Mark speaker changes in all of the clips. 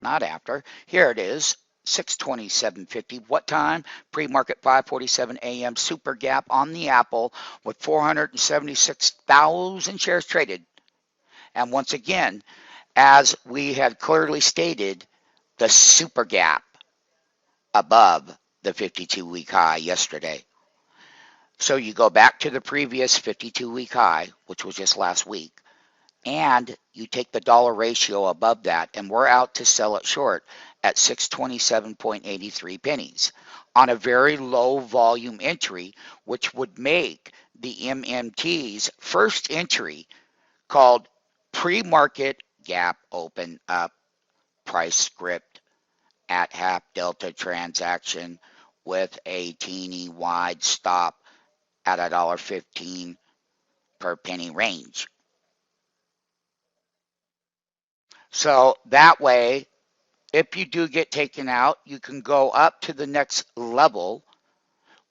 Speaker 1: not after. Here it is, 627.50. What time? Pre-market 5:47 a.m. Super gap on the Apple with 476,000 shares traded. And once again, as we had clearly stated, the super gap above the 52-week high yesterday. So you go back to the previous 52-week high, which was just last week, and you take the dollar ratio above that, and we're out to sell it short at 627.83 pennies on a very low volume entry, which would make the MMT's first entry called pre-market gap open up price script at half delta transaction with a teeny wide stop at $1.15 per penny range. So that way, if you do get taken out, you can go up to the next level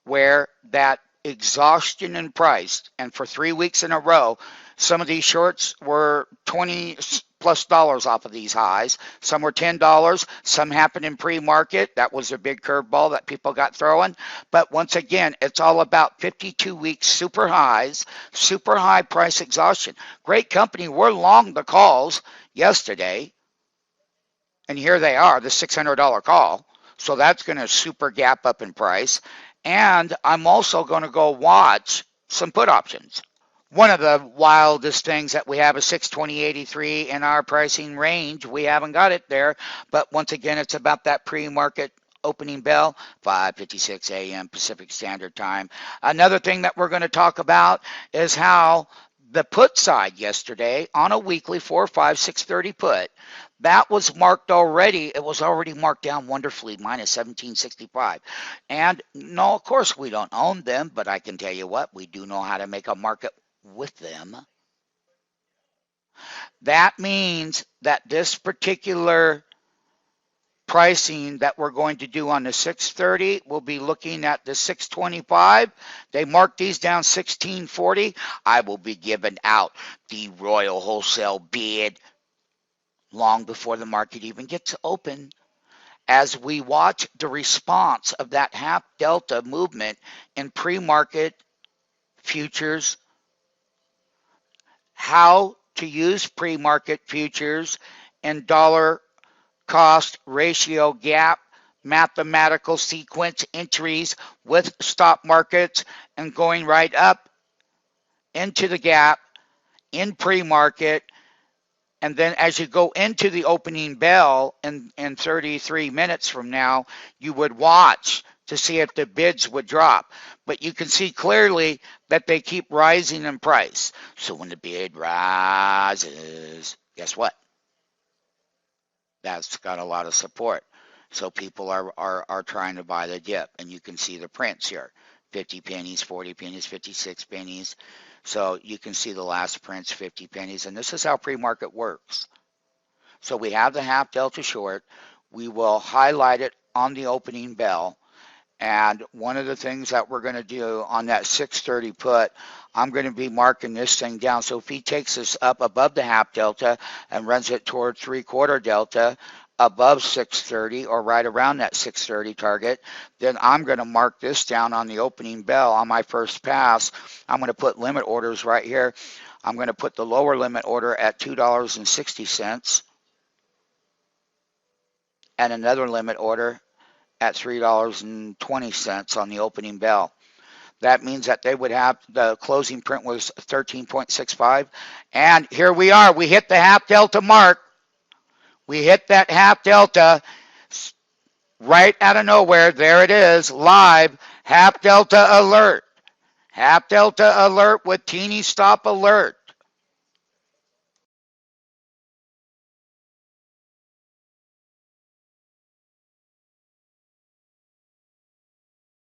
Speaker 1: where that exhaustion in price, and for 3 weeks in a row, some of these shorts were $20+ off of these highs. Some were $10. Some happened in pre-market. That was a big curveball that people got throwing. But once again, it's all about 52-week super highs, super high price exhaustion. Great company. We're long the calls yesterday. And here they are, the $600 call. So that's going to super gap up in price. And I'm also going to go watch some put options. One of the wildest things that we have is 620.83 in our pricing range. We haven't got it there, but once again, it's about that pre-market opening bell, 5:56 a.m. Pacific Standard Time. Another thing that we're going to talk about is how the put side yesterday on a weekly 4, 5, 630 put, that was marked already. It was already marked down wonderfully, minus 1765. And no, of course we don't own them, but I can tell you what, we do know how to make a market with them. That means that this particular pricing that we're going to do on the 630, we'll be looking at the 625. They marked these down 1640. I will be giving out the Royal Wholesale bid long before the market even gets open, as we watch the response of that half delta movement in pre-market futures, how to use pre-market futures and dollar cost ratio gap mathematical sequence entries with stop markets, and going right up into the gap in pre-market. And then as you go into the opening bell in 33 minutes from now, you would watch to see if the bids would drop. But you can see clearly that they keep rising in price. So when the bid rises, guess what? That's got a lot of support. So people are trying to buy the dip. And you can see the prints here. 50 pennies, 40 pennies, 56 pennies. So you can see the last prints, 50 pennies. And this is how pre-market works. So we have the half delta short. We will highlight it on the opening bell. And one of the things that we're going to do on that 630 put, I'm going to be marking this thing down. So if he takes us up above the half delta and runs it toward 3/4 delta above 630 or right around that 630 target, then I'm going to mark this down on the opening bell on my first pass. I'm going to put limit orders right here. I'm going to put the lower limit order at $2.60 and another limit order at $3.20 on the opening bell. That means that they would have, the closing print was 13.65. And here we are. We hit the half delta mark. We hit that half delta right out of nowhere. There it is, live, half delta alert. Half delta alert with teeny stop alert.